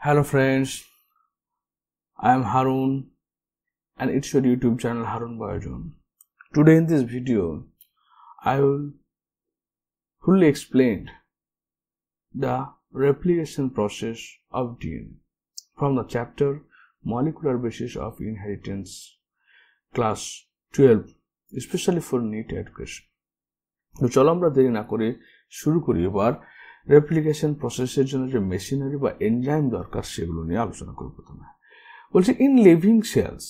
Hello friends, I am Harun and it's your YouTube channel Harun Bayojon. Today in this video, I will fully explain the replication process of DNA from the chapter Molecular Basis of Inheritance, class 12, especially for NEET education. তো চলো আমরা দেরি না করে শুরু করি এবার replication প্রসেসের জন্য যে মেশিনারি বা এনজাইম দরকার সেগুলো নিয়ে আলোচনা করব প্রথমে বলছি in living sales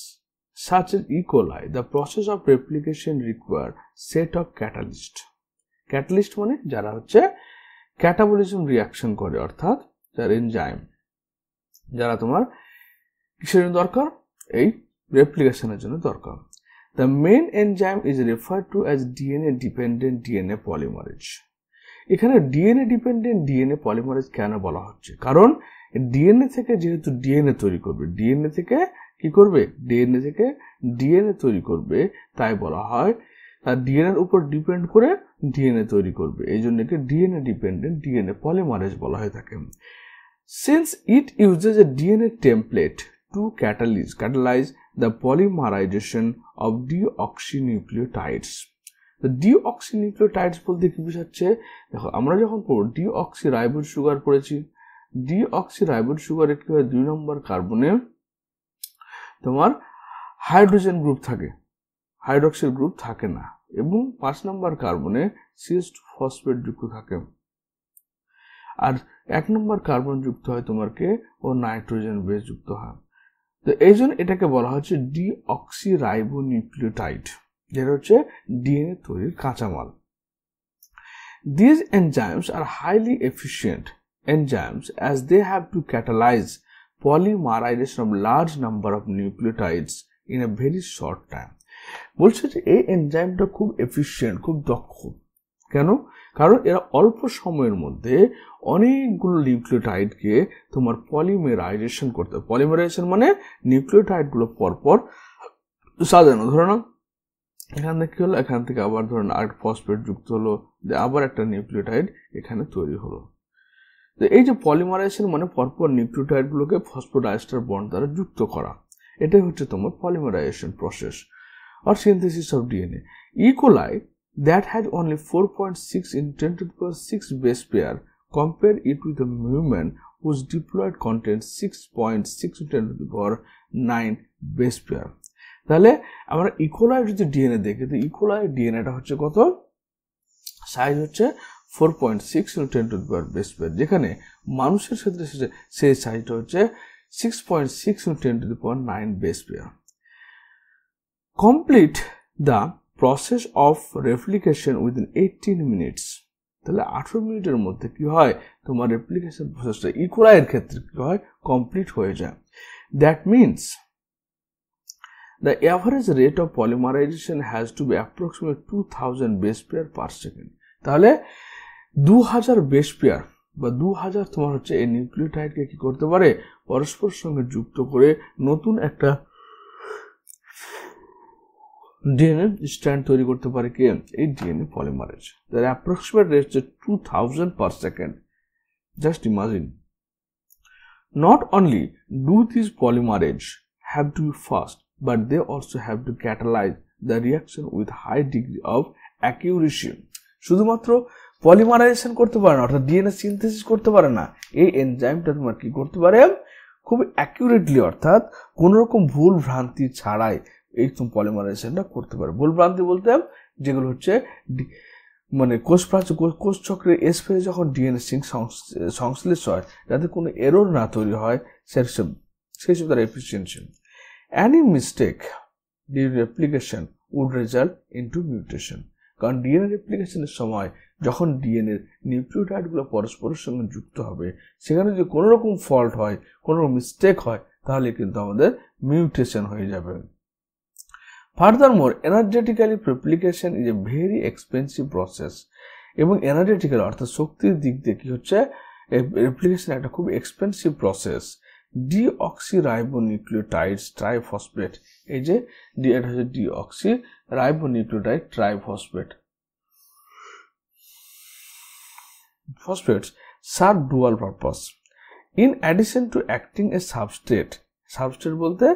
such as E. coli the process of replication require set of catalyst মানে যারা হচ্ছে ক্যাটাবলিজম রিঅ্যাকশন করে অর্থাৎ যারা এনজাইম যারা তোমার কিসের জন্য দরকার এই রেপ্লিকেশনের জন্য দরকার The main enzyme is referred to as DNA-dependent DNA polymerase. এখানে DNA-dependent DNA polymerase কেন বলা হচ্ছে? কারণ DNA থেকে যেহেতু DNA তৈরি করবে, DNA থেকে কি করবে? DNA থেকে DNA তৈরি করবে, তাই বলা হয় তার DNA এর উপর ডিপেন্ড করে DNA তৈরি করবে। এই জন্য একে DNA-dependent DNA polymerase বলা হয়ে থাকে। Since it uses a DNA template to catalyze the polymerization of deoxynucleotides. The deoxynucleotides বলতে কি বোঝাচ্ছে? দেখো আমরা যখন পড়ব ডিঅক্সিরাইবোজ সুগার পড়েছি, ডিঅক্সিরাইবোজ সুগারে কি হয় 2 নম্বর কার্বনে তোমার হাইড্রোজেন গ্রুপ থাকে, হাইড্রক্সিল গ্রুপ থাকে না এবং 5 নম্বর কার্বনে CH2 ফসফেট যুক্ত থাকে আর 1 নম্বর কার্বন যুক্ত হয় তোমার কে ও নাইট্রোজেন বেস যুক্ত হয়। তো এই জন্য এটাকে বলা হচ্ছে ডিঅক্সিরাইবোনিউক্লিওটাইড, যেটা হচ্ছে ডিএনএ তৈরির কাঁচামাল। These enzymes are highly efficient enzymes as they have to catalyze polymerization of large number of nucleotides in a very short time. বলছে যে এই এনজাইমটা খুব এফিশিয়েন্ট, খুব দক্ষ। কেন? কারণ এরা অল্প সময়ের মধ্যে অনেকগুলো নিউক্লিওটাইডকে তোমার পলিমেরাইজেশন করতে হবে। পলিমেরাইজেশন মানে নিউক্লিওটাইডগুলো পরপর সাজানো। ধরো না এখান থেকে কি হলো, এখান থেকে আবার ধরো না আরেকটা ফসফেট যুক্ত হলো, আবার একটা নিউক্লিওটাইড এখানে তৈরি হলো। তো এই যে পলিমারাইজেশন মানে পরপর নিউক্লিওটাইডগুলোকে ফসফোডাইএস্টার বন্ড দ্বারা যুক্ত করা, এটাই হচ্ছে তোমার polymerization process or synthesis of DNA. E. coli that has only 4.6 in 10 to the power 6 base pair, compare it with the human whose diploid contains 6.6 to 10 to the power 9 base pair. তাহলে আমরা E. coli যদি DNA দেখি তো E. coli ডিএনএটা হচ্ছে কত? Size হচ্ছে 4.6 to 10 to the power base pair, যেখানে মানুষের ক্ষেত্রে সেই সাইজটা হচ্ছে 6.6 to 10 to the power 9 base pair. Complete the process of replication within 18 minutes. তাহলে 18 মিনিটের মধ্যে কি হয় তোমার রেপ্লিকেশন প্রসেসটা E. coli এর ক্ষেত্রে কি হয় কমপ্লিট হয়ে যায়। That means the average rate of polymerization has to be approximately 2000 base pair per second. তাহলে 2000 বেস পেয়ার বা 2000 তোমার হচ্ছে এই নিউক্লিওটাইডকে কি করতে পারে পরস্পর সঙ্গে যুক্ত করে নতুন একটা ডিএনএ স্ট্র্যান্ড তৈরি করতে পারে কি এই ডিএনএ পলিমারেজ। তার অ্যাপ্রক্সিমেট রেট হচ্ছে 2000 per second. Just imagine. Not only do this polymerase have to be fast but they also have to catalyse the reaction with high degree of accuracy. শুধুমাত্র polymerization করতে পারে না অর্থাৎ DNA synthesis করতে পারে না, এই এনজাইমটা তোমার কি করতে পারে খুব অ্যাকিউরেটলি অর্থাৎ কোন রকম ভুল ভ্রান্তি ছাড়াই এই পলিমারাইজেশনটা করতে পারে। ভুল ভ্রান্তি বলতে যেগুলো হচ্ছে মানে কোষ চক্রের এস ফেজে যখন ডিএনএ সংশ্লেষ হয় যাতে কোনো এরর না তৈরি হয় সেই সব তার efficiency. Any mistake during replication would result into mutation. কারণ ডিএনএ রেপ্লিকেশনের সময় যখন ডিএনএ নিউক্লিওটাইডগুলো পরস্পরের সঙ্গে যুক্ত হবে সেখানে যদি কোনো রকম ফল্ট হয়, কোনো মিস্টেক হয় তাহলে কিন্তু আমাদের মিউটেশন হয়ে যাবে। Furthermore, energetically replication is a very expensive process. এবং এনার্জেটিক্যাল অর্থাৎ শক্তির দিক দিয়ে কি হচ্ছে রেপ্লিকেশন একটা খুব এক্সপেন্সিভ প্রসেস। ডিঅক্সিরাইবোনিউক্লিওটাইডস ট্রাইফসফেট, এই যে এটা হচ্ছে deoxyribonucleotide triphosphate phosphates serve dual purpose. In addition to acting a substrate, substrate বলতে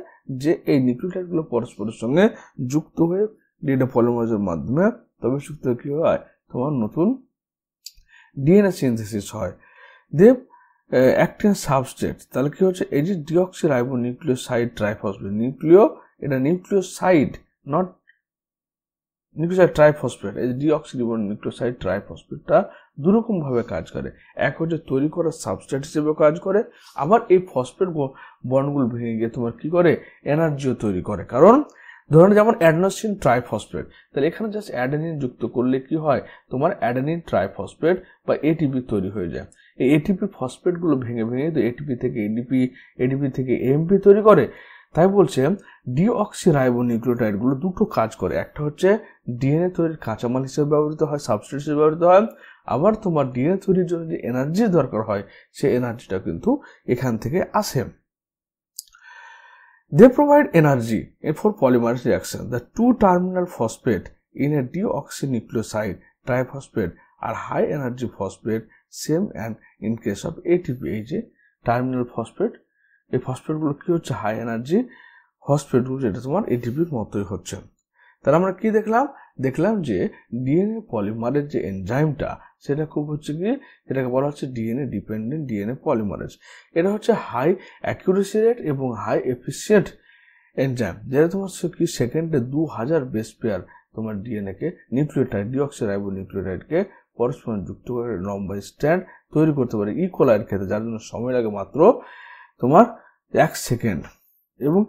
যে এই নিউক্লিওটাইডগুলো পরস্পরের সঙ্গে যুক্ত হয়ে ডিএনএ পলিমারেজের মাধ্যমে তবে যুক্ত কি হয়, তোমার নতুন ডিএনএ সিনথেসিস হয়। দে অ্যাক্টিং সাবস্ট্রেট, তাহলে কি হচ্ছে, এই যে ডিঅক্সিরাইবোনিউক্লিওসাইড ট্রাইফসফেট, এটা নিউক্লিওসাইড, নট নিউক্লিওসাইড ট্রাইফসফেট। এই ডিঅক্সিরাইবোনিউক্লিওসাইড ট্রাইফসফেটটা দুরকম ভাবে কাজ করে। এক হচ্ছে তৈরি করা সাবস্ট্রেট হিসেবে কাজ করে, আবার এই ফসফেট বন্ডগুলো ভেঙে গিয়ে তোমার কি করে, এনার্জিও তৈরি করে। কারণ ধরুন যেমন অ্যাডেনোসিন ট্রাইফসফেট, তাহলে এখানে জাস্ট অ্যাডেনিন যুক্ত করলে কি হয়, তোমার অ্যাডেনিন ট্রাইফসফেট বা এটিপি তৈরি হয়ে যায়। এই এটিপি ফসফেটগুলো ভেঙে ভেঙে তো এটিপি থেকে এডিপি, এডিপি থেকে এএমপি তৈরি করে। তাই বলছে ডিঅক্সিরাইবোনিউক্লিওটাইডগুলো দুটো কাজ করে, একটা হচ্ছে ডিএনএ তৈরির কাঁচামাল হিসেবে ব্যবহৃত হয়, সাবস্ট্রেট হিসেবে ব্যবহৃত হয়, আবার তোমার ডিএনএ তৈরির জন্য যে এনার্জি দরকার হয় সেই এনার্জিটা কিন্তু এখান থেকে আসে। They provide energy for polymerase reaction. The two-terminal phosphate in a deoxynucleoside triphosphate are high energy phosphate, same and in case of ATP. এই যে টার্মিনাল ফসফেট, এই ফসফেটগুলো কি হচ্ছে, হাই এনার্জি ফসফেটগুলো, যেটা তোমার এটিপির মতোই হচ্ছে। তাহলে আমরা কি দেখলাম যে ডিএনএ পলিমারেজ যে এনজাইমটা সেটা খুব হচ্ছে কি, এটাকে বলা হচ্ছে ডিএনএ ডিপেন্ডেন্ট ডিএনএ পলিমারেজ। এটা হচ্ছে হাই অ্যাকিউরেসি রেট এবং হাই এফিসিয়েন্ট এনজাইম, যেটা তোমার কি সেকেন্ডে 2000 বেস পেয়ার তোমার ডিএনএকে নিউক্লিওটাইড ডিঅক্সিরাইবোনিউক্লিওটাইডকে পরস্পর যুক্ত করে লম্বা স্ট্র্যান্ড তৈরি করতে পারে ইকোলাইড ক্ষেত্রে, যার জন্য সময় লাগে মাত্র তোমার 1 সেকেন্ড, এবং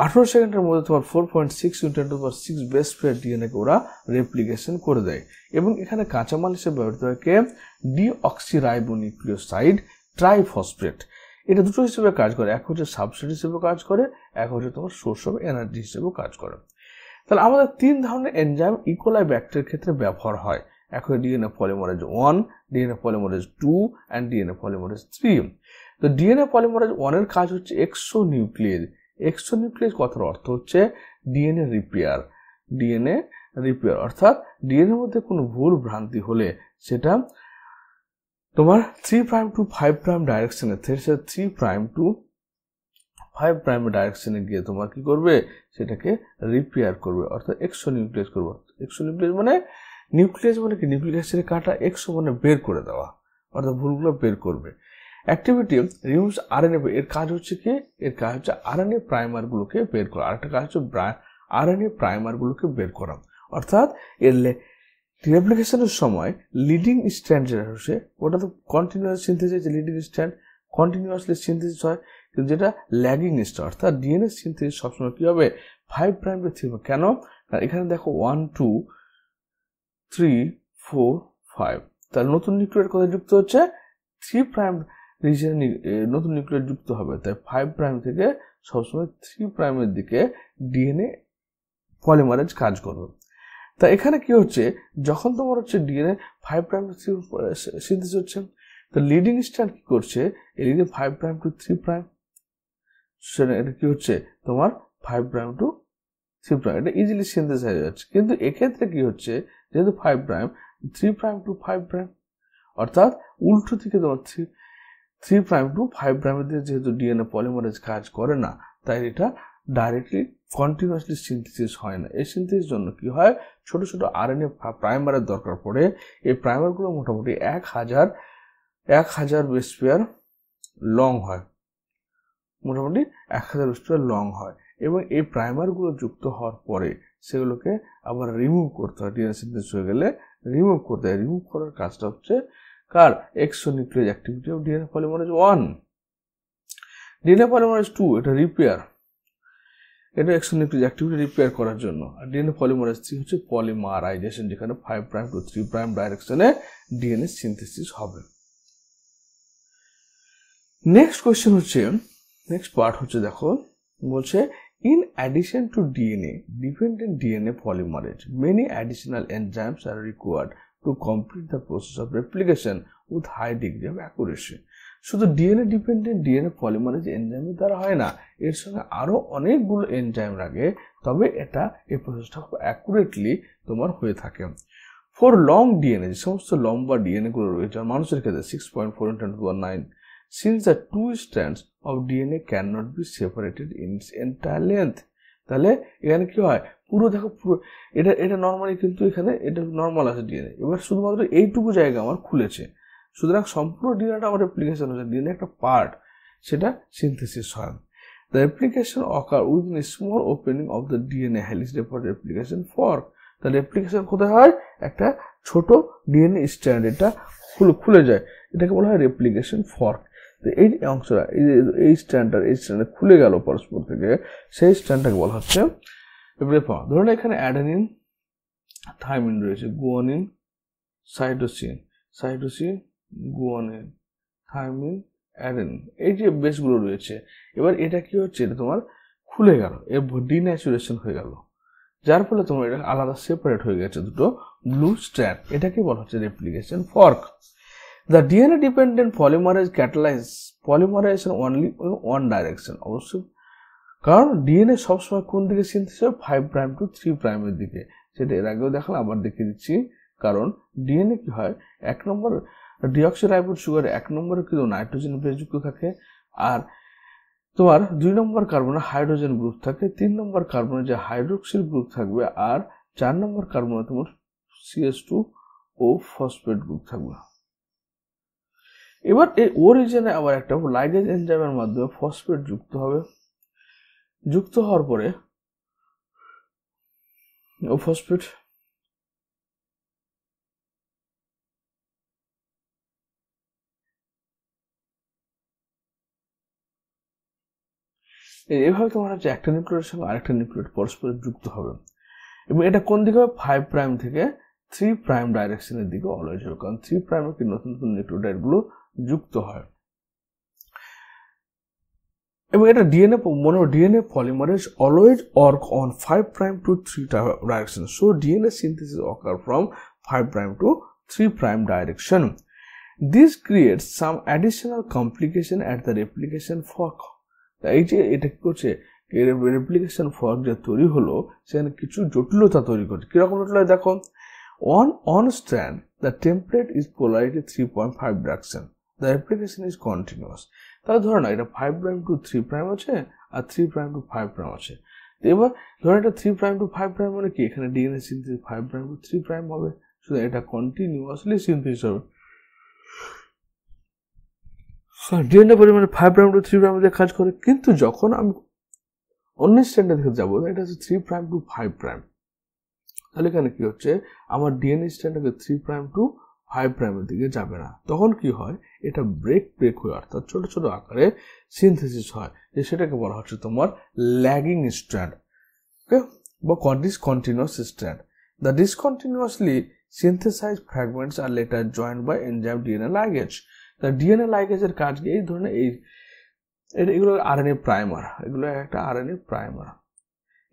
18 সেকেন্ডের মধ্যে তোমার 4.6 × 10⁶ বেস পেয়ার ডিএনএকে ওরা রেপ্লিকেশন করে দেয়। এবং এখানে কাঁচামাল হিসেবে ব্যবহৃত হয় কে, ডিঅক্সিরাইবোনিউক্লিওসাইড ট্রাইফসফেট। এটা দুটো হিসেবে কাজ করে, এক হচ্ছে সাবস্ট্রেট হিসেবে কাজ করে, এক হচ্ছে তোমার সোর্স অফ এনার্জি হিসেবে কাজ করে। তাহলে আমাদের 3 ধরনের এনজাইম ইকোলাই ব্যাকটেরিয়ার ক্ষেত্রে ব্যবহার হয়, এক হচ্ছে DNA polymerase 1, DNA polymerase 2 and DNA polymerase 3। তো ডিএনএ পলিমারেজ 1 এর কাজ হচ্ছে এক্সোনিউক্লিয়েজ। এক্সোনিউক্লিয়েজ কথার অর্থ হচ্ছে ডিএনএ রিপেয়ার, ডিএনএ রিপেয়ার অর্থাৎ ডিএনএর মধ্যে কোনো ভুল ভ্রান্তি হলে সেটা তোমার 3' to 5' ডাইরেকশনে, 3' to 5' ডাইরেকশনে গিয়ে তোমার কি করবে, সেটাকে রিপেয়ার করবে, অর্থাৎ এক্সোনিউক্লিয়েজ করবে। এক্সোনিউক্লিয়েজ মানে নিউক্লিয়াস মানে কি, নিউক্লিক অ্যাসিডের কাঁটা, এক্সো মানে বের করে দেওয়া, অর্থাৎ ভুলগুলো বের করবে। অ্যাক্টিভিটি রিমুভস আরএনএ, এর কাজ হচ্ছে কি, এর কাজ হচ্ছে আরএনএ প্রাইমারগুলোকে বের করা, আরেকটা কাজ হচ্ছে আরএনএ প্রাইমারগুলোকে বের করা। অর্থাৎ এর রেপ্লিকেশনের সময় লিডিং স্ট্র্যান্ড যেটা হচ্ছে, ওটা তো continuous synthesis, leading strand continuously synthesis হয়, কিন্তু যেটা ল্যাগিং স্ট্র্যান্ড অর্থাৎ ডিএনএ সিনথেসিস সবসময় কি হবে, 5' to 3। কেন, কারণ এখানে দেখো 1 2 3 4 5, তাহলে নতুন নিউক্লিওটাইড কোথায় যুক্ত হচ্ছে, 3' রিজিয়নে নতুন নিউক্লিওটাইড যুক্ত হবে, তাই 5' থেকে সবসময় 3' দিকে ডিএনএ পলিমারেজ কাজ করবে। তা এখানে কি হচ্ছে, যখন তোমার হচ্ছে ডিএনএ 5' সিনথেসিস হচ্ছে, তো লিডিং স্ট্র্যান্ড কি করছে, এই লিডিং 5' to 3', সেটা এটা কি হচ্ছে তোমার 5' to 3', এটা ইজিলি সিনথেসিস হয়ে যাচ্ছে। কিন্তু এক্ষেত্রে কি হচ্ছে, যেহেতু 5', 3' to 5', অর্থাৎ উল্টো দিকে তোমার 3' to 5' দিয়ে যেহেতু ডিএনএ পলিমারেজ কাজ করে না, তাই এটা ডাইরেক্টলি কন্টিনিউয়াসলি সিনথেসিস হয় না। এই সিনথেসিসের জন্য কি হয়, ছোট ছোট আরএনএ প্রাইমারের দরকার পড়ে। এই প্রাইমারগুলো মোটামুটি 1000 বেস পেয়ার লং হয়, মোটামুটি 1000 বেস পেয়ার লং হয়, এবং এই প্রাইমারগুলো যুক্ত হওয়ার পরে সেগুলোকে আবার রিমুভ করতে হয়, ডিএনএ সিনথেসিস হয়ে গেলে রিমুভ করতে হয়। রিমুভ করার কাজটা হচ্ছে কার, exonuclease activity of DNA polymerase 1। DNA polymerase 2 এটা রিপেয়ার, এটা এক্সোনিউক্লিয়েজ অ্যাক্টিভিটি রিপেয়ার করার জন্য। আর ডিএনএ পলিমারেজ 3 হচ্ছে পলিমারাইজেশন, যেখানে 5' to 3' ডাইরেকশনে ডিএনএ সিনথেসিস হবে। নেক্সট কোয়েশ্চেন হচ্ছে, নেক্সট পার্ট হচ্ছে, দেখো বলছে in addition to DNA dependent DNA polymerase many additional enzymes are required to complete the process of replication with high degree of accuracy। শুধু DNA dependent DNA polymerase এনজাইমের দ্বারা হয় না, এর সঙ্গে আরো অনেকগুলো এনজাইম লাগে, তবে এটা এই প্রসেসটা খুব অ্যাকুরেটলি তোমার হয়ে থাকে। ফর লং ডিএনএ, যে সমস্ত লম্বা ডিএনএ গুলো রয়েছে মানুষের ক্ষেত্রে 6.4 × 10⁹ since the two strands of DNA cannot be separated in its entire length. তাহলে এখানে কি হয়, পুরো দেখো পুরো এটা নর্মালি কিন্তু এখানে এটা নর্মাল আছে ডিএনএ, এবার শুধুমাত্র এইটুকু জায়গা আমার খুলেছে, সুতরাং সম্পূর্ণ ডিএনএটা আমার রেপ্লিকেশন হচ্ছে, ডিএনএ একটা পার্ট সেটা সিনথেসিস হয়। The replication occur within a small opening of the DNA helix for replication fork. The replication কোথায় হয়, একটা ছোট ডিএনএ স্ট্র্যান্ড এটা খুলে যায়, এটাকে বলা হয় রেপ্লিকেশন ফর্ক। তো এই অংশটা এই স্ট্র্যান্ডটা খুলে গেল পরস্পর থেকে, সেই স্ট্র্যান্ডটাকে বলা হচ্ছে রেপ্লিকেশন। ধরুন এখানে অ্যাডেনিন থাইমিন রয়েছে, guanine cytosine guanine thymine adenine, এই যে বেসগুলো রয়েছে, এবার এটা কি হচ্ছে, এটা তোমার খুলে গেল, এর ডিন্যাচুরেশন হয়ে গেল, যার ফলে তোমার এটা আলাদা সেপারেট হয়ে গেছে দুটো ব্লু স্ট্র্যান্ড, এটাকে বলা হচ্ছে replication fork. The DNA dependent polymerase catalyze polymerization only in one direction, অবশ্যই কারণ ডিএনএ সবসময় কোন দিকে সিনথেসিস হয়, 5 প্রাইম টু 3 প্রাইমের দিকে, সেটা এর আগেও দেখালাম, আবার দেখিয়ে দিচ্ছি। কারণ ডিএনএ কি হয়, 1 নম্বর ডিঅক্সিরাইবোজ সুগারে 1 নম্বরে কিন্তু নাইট্রোজেন বেস যুক্ত থাকে, আর তোমার 2 নম্বর কার্বনে হাইড্রোজেন গ্রুপ থাকে, 3 নম্বর কার্বনে যে হাইড্রোক্সিল গ্রুপ থাকবে, আর 4 নম্বর কার্বনে তোমার CH2O ফসফেট গ্রুপ থাকবে। এবার এই ও রিজনে আবার একটা লাইগেজ এনজাইমের মাধ্যমে ফসফেট যুক্ত হবে, যুক্ত হওয়ার পরে ও ফসফেট এভাবে তোমার হচ্ছে একটা নিউক্লিয়েটের সঙ্গে আরেকটা নিউক্লিয়েট পরস্পর যুক্ত হবে, এবং এটা কোন দিকে হবে, 5 প্রাইম থেকে 3 প্রাইম ডাইরেকশনের দিকে অলওয়েজ হবে, কারণ 3 প্রাইমে কি নতুন নতুন নিউক্লিওটাইড গুলো যুক্ত হয়। এবং এটা DNA polymerase always work on 5 prime to 3 direction, so DNA synthesis occur from 5 prime to 3 prime direction. This creates some additional complication at the replication fork. এই যে এটা কি করছে, রেপ্লিকেশন ফর্ক যে তৈরি হলো সেখানে কিছু জটিলতা তৈরি করছে। কিরকম জটিলতা দেখো, on strand the template is polarity 3.5 direction, the replication is continuous। তাহলে ধরো না এটা 5 প্রাইম টু 3 প্রাইম আছে আর 3 প্রাইম টু 5 প্রাইম আছে, এবার ধরো এটা 3 প্রাইম টু 5 প্রাইম মানে কি, এখানে DNA synthesis 5 prime to 3 prime হবে, সুতরাং এটা কন্টিনিউয়াসলি সিনথেসিস হবে। ডিএনএ পরিমাণে 5 প্রাইম টু 3 প্রাইম কাজ করে, কিন্তু যখন আমি অন্য স্ট্যান্ডে দিকে যাবো, এটা হচ্ছে 3 প্রাইম টু 5 প্রাইম, তাহলে এখানে কি হচ্ছে, আমার ডিএনএ স্ট্র্যান্ডটাকে 3 প্রাইম টু 5 প্রাইমের দিকে যাবে না, তখন কি হয়, এটা ব্রেক হয়ে অর্থাৎ ছোট ছোট আকারে সিনথেসিস হয়, যে সেটাকে বলা হচ্ছে তোমার ল্যাগিং স্ট্র্যান্ড, ওকে, বা discontinuous strand. The discontinuously synthesised fragments are later joined by enzyme DNA ligase. তা ডিএনএ লাইগেজের কাজ কি, এই ধরনের এগুলো আরএনএ প্রাইমার, এগুলো একটা আরএনএ প্রাইমার।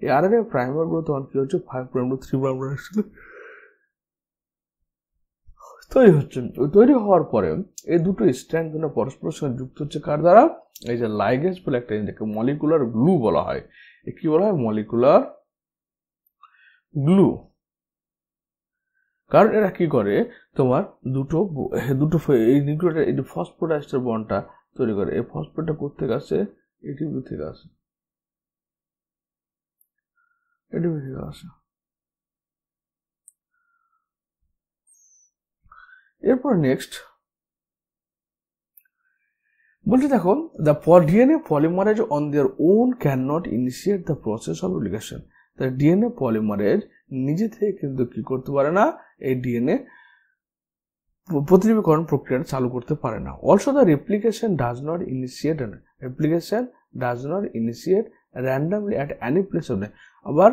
এই আরএনএ প্রাইমার গুলো তখন কি হচ্ছে, 5 প্রাইম টু 3 প্রাইম তৈরি হওয়ার পরে এই দুটো স্ট্র্যান্ড পরস্পরের সঙ্গে যুক্ত হচ্ছে কার দ্বারা, এই যে লাইগেজ বলে একটা জিনিসকে মলিকুলার গ্লু বলা হয়, কি বলা হয়, মলিকুলার গ্লু। কারণ এরা কি করে, তোমার দুটো এই নিউক্লিওটাইড এই ফসফোডাইস্টার বন্ডটা তৈরি করে, এই ফসফেটটা করতে আসে এটিপি থেকে আসে, এরপর নেক্সট বলতে দেখো, the DNA polymerase on their own cannot initiate the process of replication। the DNA polymerase নিজে থেকে কিন্তু কি করতে পারে না, এই ডিএনএ প্রতিলিপিকরণ প্রক্রিয়াটা চালু করতে পারে না। also the replication does not initiate randomly at any place of time। আবার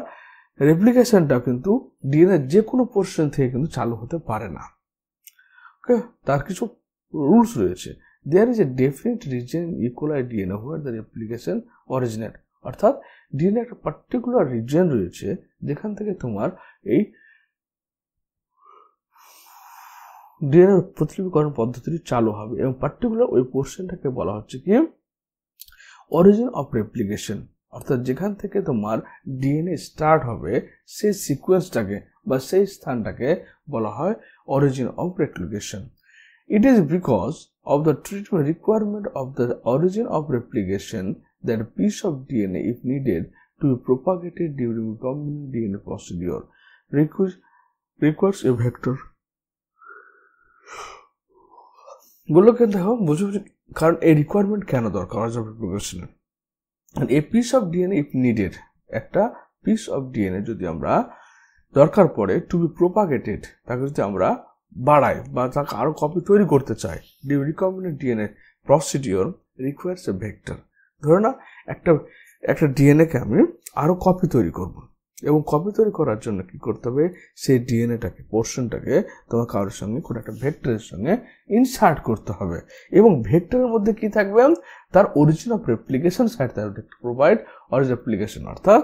রেপ্লিকেশনটা কিন্তু ডিএনএ যে কোনো পোর্শন থেকে কিন্তু চালু হতে পারে না, ওকে, তার কিছু রুলস রয়েছে। there is a definite region in E. coli DNA where the replication originate, অর্থাৎ ডিএনএ একটা পার্টিকুলার রিজন রয়েছে যেখান থেকে তোমার এই ডিএনএ প্রতিলিপিকরণ পদ্ধতিটি চালু হবে, এবং পার্টিকুলার ওই পোর্শনটাকে বলা হচ্ছে কি অরিজিন অফ রেপ্লিকেশন, অর্থাৎ যেখান থেকে তোমার ডিএনএ স্টার্ট হবে সেই সিকোয়েন্সটাকে বা সেই স্থানটাকে বলা হয় origin of replication. It is because of the treatment requirement of the origin of replication that a piece of DNA, if needed to be propagated during recombinant DNA procedure, requires a vector. বললো কেন দেখো বুঝো, কারণ এই requirement কেন দরকার origin of replication. a piece of DNA if needed, একটা piece of DNA যদি আমরা দরকার পড়ে টু বি প্রোপাগেটেড, তাকে যদি আমরা বাড়াই বা তাকে আরো কপি তৈরি করতে চাই, রিকম্বিনেন্ট ডিএনএ প্রসিডিওর রিকোয়ার্স এ ভেক্টর। ধরো না একটা ডিএনএকে আমি আরো কপি তৈরি করব, এবং কপি তৈরি করার জন্য কি করতে হবে, সেই ডিএনএটাকে পোর্শনটাকে তোমার কারোর সঙ্গে কোনো একটা ভেক্টরের সঙ্গে ইনসার্ট করতে হবে, এবং ভেক্টরের মধ্যে কি থাকবে, তার origin of replication site provide origin replication. অর্থাৎ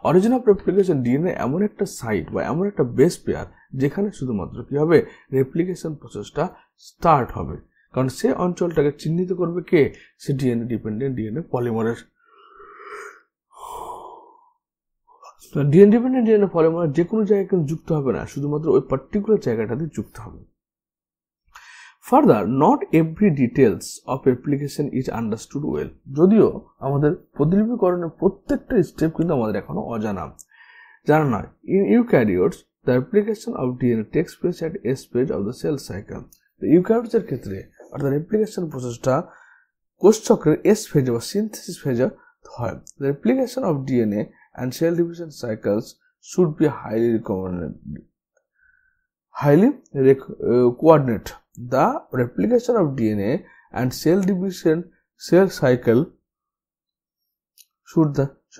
অরিজিন অফ রেপ্লিকেশন ডিএনএ এমন একটা সাইট বা এমন একটা বেস পেয়ার যেখানে শুধুমাত্র কি হবে, রেপ্লিকেশন প্রসেসটা স্টার্ট হবে। কারণ সে অঞ্চলটাকে চিহ্নিত করবে কে, সে DNA dependent DNA polymerase. DNA dependent DNA polymerase যে কোনো জায়গায় কিন্তু যুক্ত হবে না, শুধুমাত্র ওই পার্টিকুলার জায়গাটাতে যুক্ত হবে। Further, not every details of replication is understood well. যদিও আমাদের প্রতিলিপিকরণের প্রত্যেকটা স্টেপ কিন্তু আমাদের এখনো অজানা, জানা নয়। In eukaryotes, the replication of DNA takes place at a stage of the cell cycle. Eukaryotes এর ক্ষেত্রে অর্থাৎ রেপ্লিকেশন প্রসেসটা কোষ চক্রের এস ফেজে বা সিনথেসিস ফেজে হয়। The replication of DNA and cell division cycles should be highly coordinated. The replication of DNA and cell division cell cycle should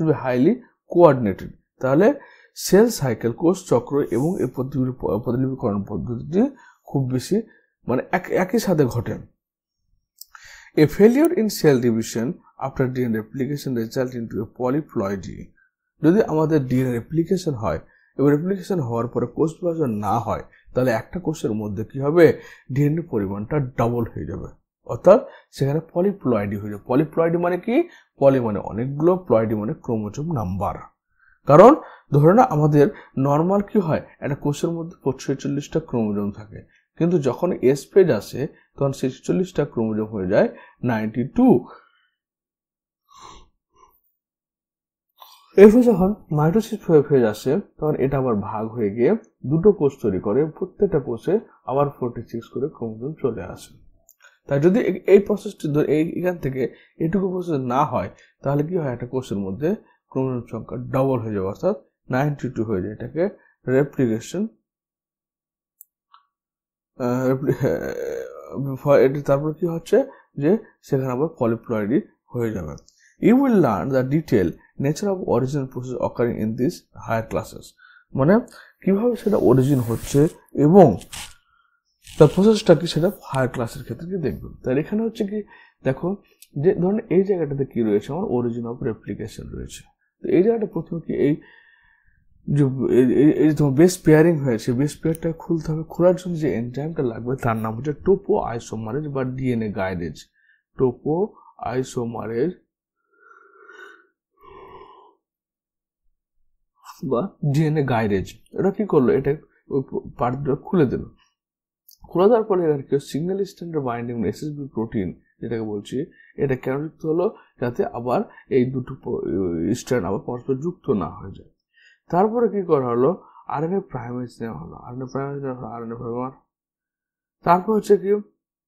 be highly coordinated. তাহলে সেল সাইকেল কোষ চক্র এবং এই প্রতিলিপিকরণ পদ্ধতিটি খুব বেশি মানে একই সাথে ঘটে। A failure in cell division after DNA replication result into a polyploidy. যদি আমাদের ডিএনএ রেপ্লিকেশন হয় এবং রেপ্লিকেশন হওয়ার পরে কোষ বিভাজন না হয়, তাহলে একটা কোষের মধ্যে কি হবে, ডিএনএ পরিমাণটা ডবল হয়ে যাবে, অর্থাৎ সেখানে পলিপ্লয়েডি হয়ে যাবে। পলিপ্লয়েডি মানে কি, পলি মানে অনেকগুলো, প্লয়েডি মানে ক্রোমোজোম নাম্বার। কারণ ধরো না আমাদের নর্মাল কি হয়, একটা কোষের মধ্যে 46টা ক্রোমোজোম থাকে, কিন্তু যখন এস ফেজ আসে তখন 46টা ক্রোমোজোম হয়ে যায় 92। এরপর যখন মাইটোসিস ফেজ আসে তখন এটা আবার ভাগ হয়ে গিয়ে দুটো কোষ তৈরি করে, প্রত্যেকটা কোষে আবার 46 করে ক্রোমোজোম চলে আসে। তাই যদি এই প্রসেসটি এখান থেকে এটুকু প্রসেস না হয়, তাহলে কি হয়, একটা কোষের মধ্যে ক্রোমোজোম সংখ্যা ডবল হয়ে যাবে, অর্থাৎ 92 হয়ে যায়। এটাকে রেপ্লিকেশন। তারপর কি হচ্ছে যে সেখানে আবার পলিপ্লয়েডি হয়ে যাবে। You will learn the detail nature of origin process occurring in these higher classes. মানে কিভাবে সেটা অরিজিন হচ্ছে এবং তার প্রসেসটা কি, সেটা হায়ার ক্লাসের ক্ষেত্রে কি দেখবেন। তাহলে এখানে হচ্ছে কি দেখো, যে ধরুন এই জায়গাটাতে কি রয়েছে, আমার অরিজিন অফ রেপ্লিকেশন রয়েছে। তো এই জায়গাটা প্রথমে কি এই যে তোমার বেস পেয়ারিং হয়েছে, বেস পেয়ারটা খুলতে হবে। খোলার জন্য যে এনজাইমটা লাগবে তার নাম হচ্ছে টোপো আইসোমারেজ বা ডিএনএ গাইডেজ। টোপো আইসোমারেজ বা ডিএনএ গাইডেজ। এটা কি করলো, এটা পার্টটা খুলে দিল। খুলে দেওয়ার পরে এর কি single standard binding SSB protein যেটাকে বলছি, এটা কেন যুক্ত হলো, যাতে আবার এই দুটো স্ট্র্যান্ড আবার পরস্পর যুক্ত না হয়ে যায়। তারপরে কি করা হলো, আরএনএ প্রাইমেজ নেওয়া হলো, আরএনএ প্রাইমার। তারপর হচ্ছে কি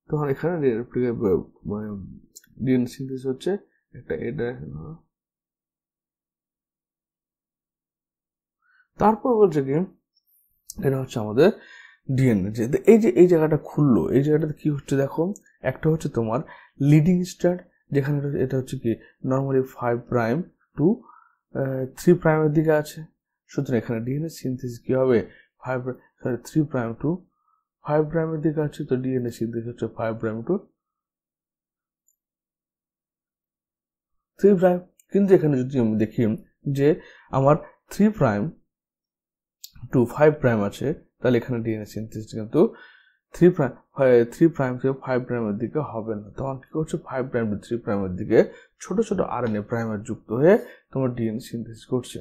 তখন এখানে ডিএনএ সিনথেসিস হচ্ছে একটা এটা। তারপর বলছে কি এটা হচ্ছে আমাদের ডিএনএ। যে এই জায়গাটা খুললো, এই জায়গাটাতে কি হচ্ছে দেখো, একটা হচ্ছে তোমার লিডিং স্ট্র্যান্ড, যেখানে এটা হচ্ছে কি নর্মালি 5 প্রাইম টু 3 প্রাইমের দিকে আছে। সুতরাং এখানে ডিএনএ সিনথেসিস কি হবে, 3 প্রাইম টু 5 প্রাইমের দিকে আছে। তো ডিএনএ সিনথেসিস হচ্ছে 5 প্রাইম টু 3 প্রাইম। কিন্তু এখানে যদি আমি দেখি যে আমার 3 প্রাইম টু 5 প্রাইম আছে, তাহলে এখানে ডিএনএ সিনথেসিস কিন্তু 3 প্রাইম থেকে 5 প্রাইমের দিকে হবে না। তখন কি করছে, 5 প্রাইম টু 3 প্রাইমের দিকে ছোট ছোট আরএনএ প্রাইমার যুক্ত হয়ে তোমার ডিএনএ সিনথেসিস করছে।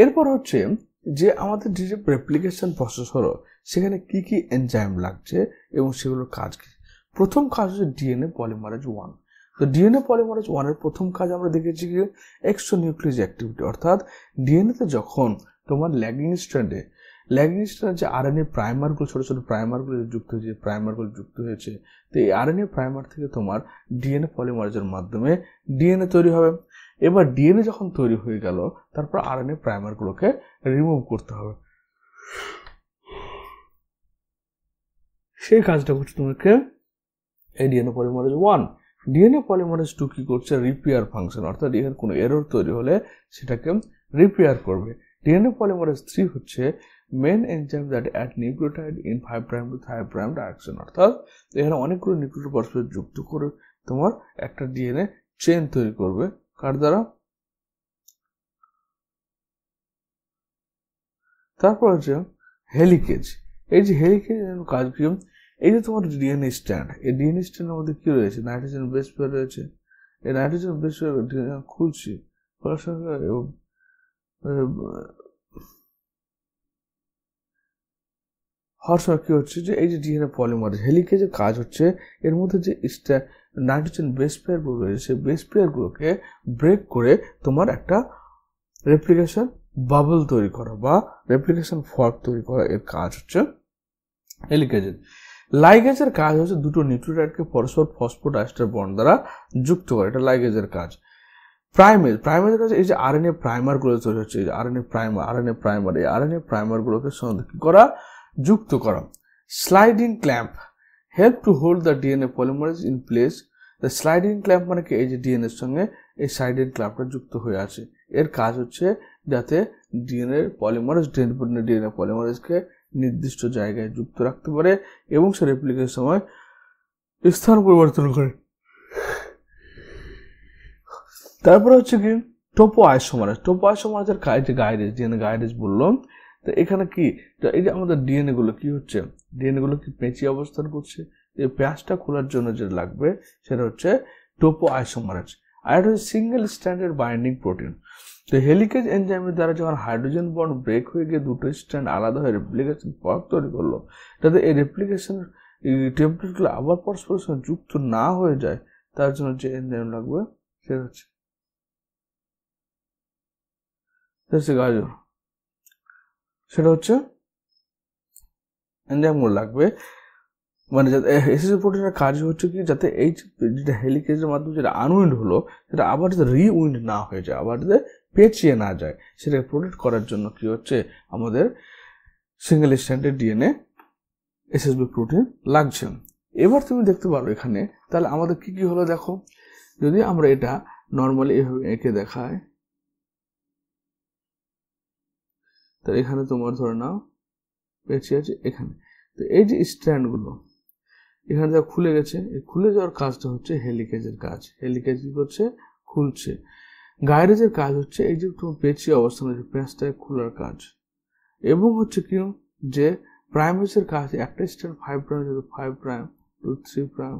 এরপর হচ্ছে যে আমাদের যে রেপ্লিকেশন প্রসেস হলো সেখানে কি কি এনজাইম লাগছে এবং সেগুলোর কাজ কি। প্রথম কাজ হচ্ছে ডিএনএ পলিমারেজ 1। তো ডিএনএ পলিমারেজ 1 এর প্রথম কাজ আমরা দেখেছি কি এক্সোনিউক্লিয়েজ অ্যাক্টিভিটি, অর্থাৎ ডিএনএতে যখন তোমার ল্যাগিং স্ট্র্যান্ডে যে আরএনএ প্রাইমারগুলো ছোট ছোট প্রাইমারগুলো যুক্ত হয়েছে, তো এই আরএনএ প্রাইমার থেকে তোমার ডিএনএ পলিমারেজের মাধ্যমে ডিএনএ তৈরি হবে। এবার ডিএনএ যখন তৈরি হয়ে গেল তারপর আরএনএ প্রাইমারগুলোকে রিমুভ করতে হবে। সেই কাজটা করছে তোমাকে এই ডিএনএ পলিমারেজ 1। ডিএনএ পলিমারেজ 2 কি করছে রিপেয়ার ফাংশন, অর্থাৎ এর কোনো এরর তৈরি হলে সেটাকে রিপেয়ার করবে। ডিএনএ পলিমারেজ 3 হচ্ছে main enzyme that add nucleotide in 5' to 5' direction, অর্থাৎ এখানে অনেকগুলো নিউক্লিওটাইড পরস্পর যুক্ত করে তোমার একটা ডিএনএ চেইন তৈরি করবে। কার দ্বারা? তারপর হচ্ছে হেলিকেজ। এই যে হেলিকেজ কাজ কি, এই যে তোমার ডিএনএ স্ট্যান্ড, এই ডিএনএ স্ট্যান্ডের মধ্যে কি রয়েছে নাইট্রোজেন বেস পেয়ার রয়েছে। এই নাইট্রোজেন বেস পেয়ার খুলছি খোলার সঙ্গে হওয়ার সময় কি হচ্ছে যে এই যে ডিএনএ পলিমারেজ হেলিকেজের কাজ হচ্ছে এর মধ্যে যে নাইট্রোজেন বেস পেয়ারগুলো রয়েছে সেই বেস পেয়ারগুলোকে ব্রেক করে তোমার একটা রেপ্লিকেশন বাবল তৈরি করা বা রেপ্লিকেশন ফর্ক তৈরি করা, এর কাজ হচ্ছে হেলিকেজের। লাইগেজের কাজ হচ্ছে দুটো নিউক্লিওটাইডকে পরস্পর ফসফোডাইএস্টার বন্ড দ্বারা যুক্ত করা, এটা লাইগেজের কাজ। প্রাইমেজের কাছে এই যে আরএনএ প্রাইমারগুলো তৈরি হচ্ছে, এই যে আরএনএ প্রাইমার এই আরএনএ প্রাইমারগুলোকে সঙ্গে কি করা, যুক্ত করা। Sliding clamp help to hold the DNA polymerase in place. The sliding clamp মানে কি এই যে ডিএনএ এর সঙ্গে এই স্লাইডিং ক্ল্যাম্পটা যুক্ত হয়ে আছে, এর কাজ হচ্ছে যাতে ডিএনএ পলিমারেজকে নির্দিষ্ট জায়গায় যুক্ত রাখতে পারে এবং সে রেপ্লিকেশনের সময় স্থান পরিবর্তন করে। তারপরে হচ্ছে কি টোপো আইসোমারেজের কাজ যে গাইডেজ, ডিএনএ গাইডেজ বললাম। তো এখানে কি এই যে আমাদের ডিএনএ গুলো কি হচ্ছে, ডিএনএ গুলো কি পেঁচিয়ে অবস্থান করছে, এই প্যাচটা খোলার জন্য যেটা লাগবে সেটা হচ্ছে টোপো আইসোমারেজ। আর এটা হচ্ছে সিঙ্গেল স্ট্যান্ডার্ড বাইন্ডিং প্রোটিন। তো হেলিকেজ এনজাইমের দ্বারা যখন হাইড্রোজেন বন্ড ব্রেক হয়ে গিয়ে দুটো স্ট্যান্ড আলাদা হয়ে রেপ্লিকেশন ফর্ক তৈরি করলো, যাতে এই রেপ্লিকেশন টেমপ্লেটগুলো আবার পরস্পরের সঙ্গে যুক্ত না হয়ে যায় তার জন্য যে এনজাইম লাগবে সেটা হচ্ছে সেটা হচ্ছে এনজাইমগুলো লাগবে। মানে এসএসএ প্রোটিনের কাজ হচ্ছে কি যাতে এই যেটা হেলিকেজের মাধ্যমে যেটা আনউইন্ড হলো সেটা আবার যাতে রিউইন্ড না হয়ে যায়, আবার যাতে পেঁচিয়ে না যায়, সেটাকে প্রোটেক্ট করার জন্য কি হচ্ছে আমাদের single standard DNA SSB protein লাগছে। এবার তুমি দেখতে পারো এখানে তাহলে আমাদের কি কি হলো দেখো, যদি আমরা এটা নর্মালি এভাবে এঁকে দেখায়, তাহলে এখানে তোমার ধরে নাও পেঁচিয়ে আছে এখানে, তো এই যে স্ট্যান্ডগুলো এখানে যা খুলে গেছে, এই খুলে যাওয়ার কাজটা হচ্ছে হেলিকেজের কাজ। হেলিকেজ কি করছে, খুলছে। গাইরেজের কাজ হচ্ছে এই যে তোমার পেঁচিয়ে অবস্থান আছে পেঁচটাকে খোলার কাজ। এবং হচ্ছে কি যে প্রাইমেজের কাজ একটা স্ট্যান্ড 5' 5' to 3'।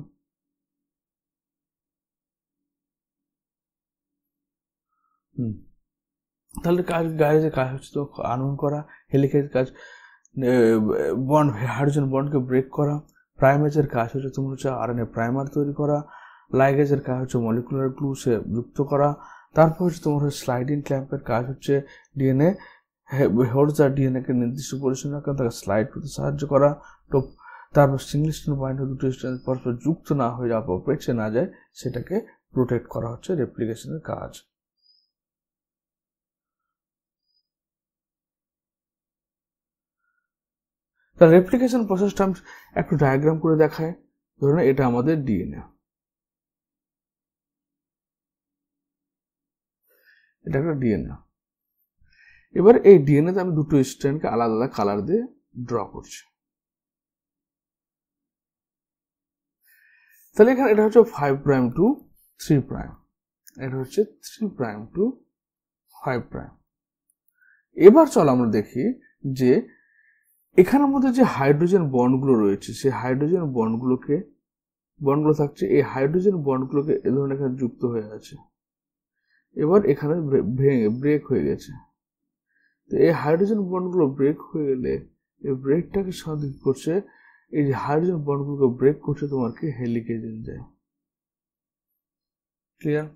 তাহলে কাজ গাইরেজের কাজ হচ্ছে তো আনউইন্ড করা, হেলিকেজের কাজ বন্ড হাইড্রোজেন বন্ডকে ব্রেক করা, প্রাইমেজের কাজ হচ্ছে তোমার হচ্ছে আরএনএ প্রাইমার তৈরি করা, লাইগেজের কাজ হচ্ছে মলিকুলার গ্লু সে যুক্ত করা, তারপর হচ্ছে তোমার স্লাইডিং ক্ল্যাম্পের কাজ হচ্ছে ডিএনএ হোল্ডার ডিএনএকে নির্দিষ্ট পজিশন রাখা, তাকে স্লাইড করতে সাহায্য করা। তো তারপর সিঙ্গল স্ট্যান্ড বাইন্ড দুটো স্ট্যান্ড পরস্পর যুক্ত না হয়ে যাওয়া বা পেঁচে না যায় সেটাকে প্রোটেক্ট করা হচ্ছে রেপ্লিকেশনের কাজ। তার রেপ্লিকেশন প্রসেসটা আমি একটু ডায়াগ্রাম করে দেখায়। ধরুন এটা আমাদের ডিএনএ, এটা একটা ডিএনএ। এবার এই ডিএনএতে আমি দুটো স্ট্র্যান্ডকে আলাদা আলাদা কালার দিয়ে ড্র করছি। তাহলে এখানে এটা হচ্ছে 5' to 3', এটা হচ্ছে 3' to 5'। এবার চল আমরা দেখি যে এখানের মধ্যে যে হাইড্রোজেন বন্ডগুলো রয়েছে সেই হাইড্রোজেন বন্ডগুলো থাকছে, এই হাইড্রোজেন বন্ডগুলোকে এ ধরনের এখানে যুক্ত হয়ে আছে। এবার এখানে ভেঙে ব্রেক হয়ে গেছে, তো এই হাইড্রোজেন বন্ডগুলো ব্রেক হয়ে গেলে এই ব্রেকটাকে সাথে কি করছে, এই যে হাইড্রোজেন বন্ডগুলোকে ব্রেক করছে তোমার কি হেলিকেজ এনজাইম। ক্লিয়ার?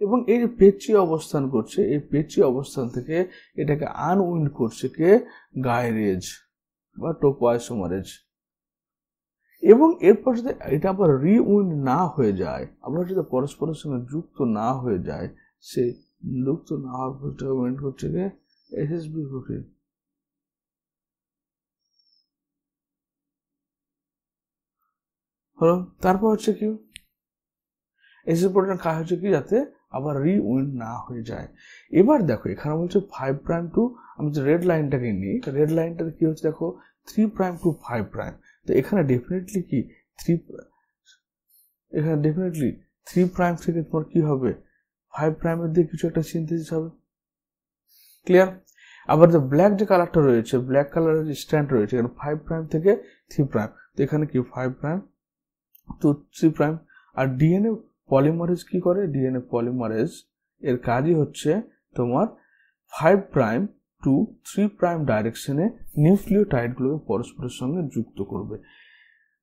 এবং এই যে পেচি অবস্থান করছে, এই পেচি অবস্থান থেকে এটাকে আনউইন্ড করছে কে, গাইরেজ বা টোপোআইসোমারেজ। এবং এরপর যদি এটা আবার রিউইন্ড না হয়ে যায়, আবার যদি পরস্পরের সঙ্গে যুক্ত না হয়ে যায়, সে যুক্ত না হওয়ার পর উইন্ড করছে কে, এসএসবি প্রোটিন। হলো, তারপর হচ্ছে কি, এসএসবি প্রোটিনের কাজ হচ্ছে কি, যাতে আবার রিউইন্ড না হয়ে যায়। এবার দেখো এখানে বলছে 5 প্রাইম টু, আমি যে রেড লাইনটাকে নিই, রেড লাইনটাতে কি হচ্ছে দেখো 3 প্রাইম টু 5 প্রাইম। তো এখানে ডেফিনেটলি কি 3, এখানে ডেফিনেটলি 3 প্রাইম থেকে তোমার কি হবে, 5 প্রাইমের দিকে কিছু একটা সিনথেসিস হবে। ক্লিয়ার? আবার যে ব্ল্যাক যে কালারটা রয়েছে, ব্ল্যাক কালারের যে স্ট্যান্ড রয়েছে, এখানে 5 প্রাইম থেকে 3 প্রাইম। তো এখানে কি 5 prime to 3 prime. R DNA polymerase কি করে, ডিএনএ পলিমারেজ এর কাজই হচ্ছে তোমার 5 প্রাইম টু 3 প্রাইম ডাইরেকশনে নিউক্লিওটাইডগুলোকে পরস্পরের সঙ্গে যুক্ত করবে।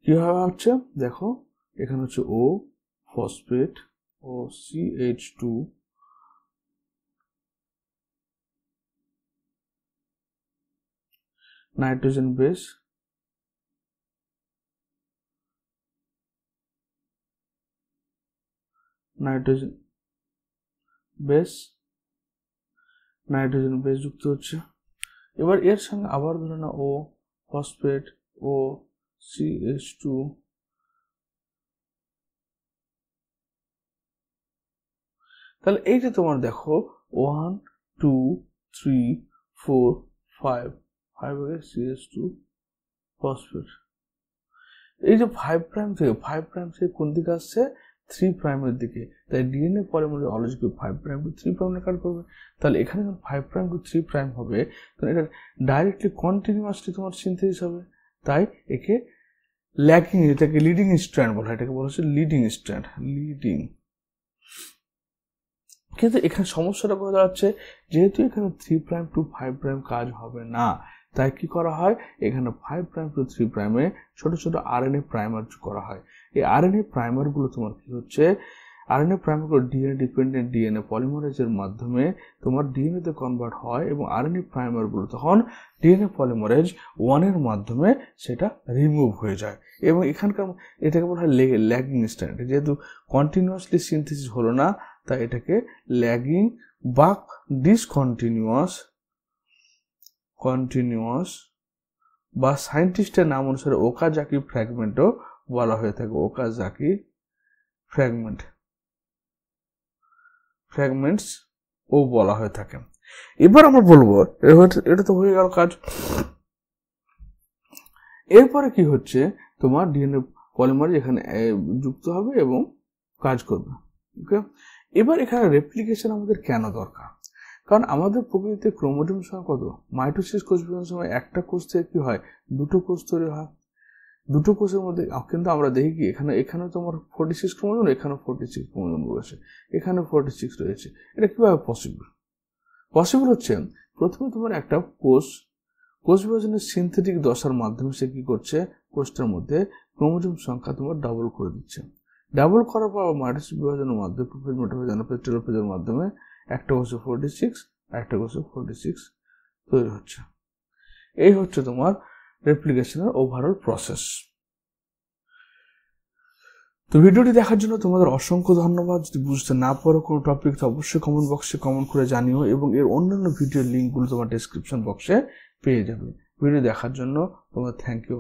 কিভাবে হচ্ছে দেখো, এখানে হচ্ছে ও ফসফেট ও CH2 nitrogen base, nitrogen base যুক্ত হচ্ছে। এবার এর সঙ্গে আবার ধরে না ও ফসফেট ও CH2, তাহলে এই যে তোমার দেখো 1 2 3 4 5 5 CH2 ফসফেট। এই যে 5 প্রাইম থেকে কোন দিকে আসছে, 3 প্রাইমের দিকে। তাই DNA polymerase always 5 prime to 3 prime cut করবে। তাহলে এখানে যখন 5 প্রাইম টু 3 প্রাইম হবে, তাহলে এটা ডাইরেক্টলি কন্টিনিউয়াসলি তোমার সিনথেসিস হবে। তাই একে ল্যাকিং, এটাকে লিডিং স্ট্র্যান্ড বলা হয়, এটাকে বলা হচ্ছে লিডিং স্ট্র্যান্ড, লিডিং। কিন্তু এখানে সমস্যাটা কোথায় দাঁড়াচ্ছে, যেহেতু এখানে 3 প্রাইম টু 5 প্রাইম কাজ হবে না, তাই কি করা হয়, এখানে 5 প্রাইম টু 3 প্রাইমে ছোট ছোট আরএনএ প্রাইমার করা হয়। এই আরএনএ প্রাইমারগুলো তোমার কি হচ্ছে, আরএনএ প্রাইমারগুলো ডিএনএ ডিপেন্ডেন্ট ডিএনএ পলিমারেজের মাধ্যমে তোমার ডিএনএতে কনভার্ট হয়, এবং আরএনএ প্রাইমারগুলো তখন ডিএনএ পলিমারেজ 1 এর মাধ্যমে সেটা রিমুভ হয়ে যায়। এবং এখানকার এটাকে বলা হয় ল্যাগিং স্ট্যান্ড। যেহেতু কন্টিনিউয়াসলি সিনথেসিস হলো না, তাই এটাকে ল্যাগিং বা কন্টিনিউয়াস বা সায়েন্টিস্টের নাম অনুসারে ওকাজাকি ফ্র্যাগমেন্টও বলা হয়ে থাকে, ওকাজাকি ফ্র্যাগমেন্টস ও বলা হয়ে থাকে। এবার আমরা বলবো এটা তো হয়ে গেল কাজ। এরপরে কি হচ্ছে, তোমার ডিএনএ পলিমারেজ এখানে যুক্ত হবে এবং কাজ করবে। ওকে, এবার এখানে রেপ্লিকেশন আমাদের কেন দরকার, কারণ আমাদের প্রকৃতিতে ক্রোমোজোম সংখ্যা কত, মাইটোসিস কোষ বিভাজনের সময় একটা কোষ থেকে কি হয়, দুটো কোষ তৈরি হয়। দুটো কোষের মধ্যে কিন্তু আমরা দেখি কি, এখানে তোমার 46 ক্রোমোজোম, এখানে 46 ক্রোমোজোম রয়েছে, এখানে 46 রয়েছে। এটা কিভাবে পসিবল হচ্ছে, প্রথমে তোমার একটা কোষ বিভাজনের সিনথেটিক দশার মাধ্যমে সে কি করছে, কোষটার মধ্যে ক্রোমোজোম সংখ্যা তোমার ডাবল করে দিচ্ছে। ডাবল করার পর মাইটোসিস বিভাজনের মাধ্যমে প্রোফেজ মেটাফেজ অ্যানাফেজ টেলোফেজের মাধ্যমে একটা কোষে 46 আর একটা কোষে 46 তৈরি হচ্ছে। এই হচ্ছে তোমার রেপ্লিকেশনের ওভারঅল প্রসেস। তো ভিডিওটি দেখার জন্য তোমাদের অসংখ্য ধন্যবাদ। যদি বুঝতে না পারো কোনো টপিক, তো অবশ্যই কমেন্ট বক্সে কমেন্ট করে জানিও, এবং এর অন্যান্য ভিডিওর লিঙ্কগুলো তোমার ডেসক্রিপশন বক্সে পেয়ে যাবে। ভিডিও দেখার জন্য তোমার থ্যাংক ইউ।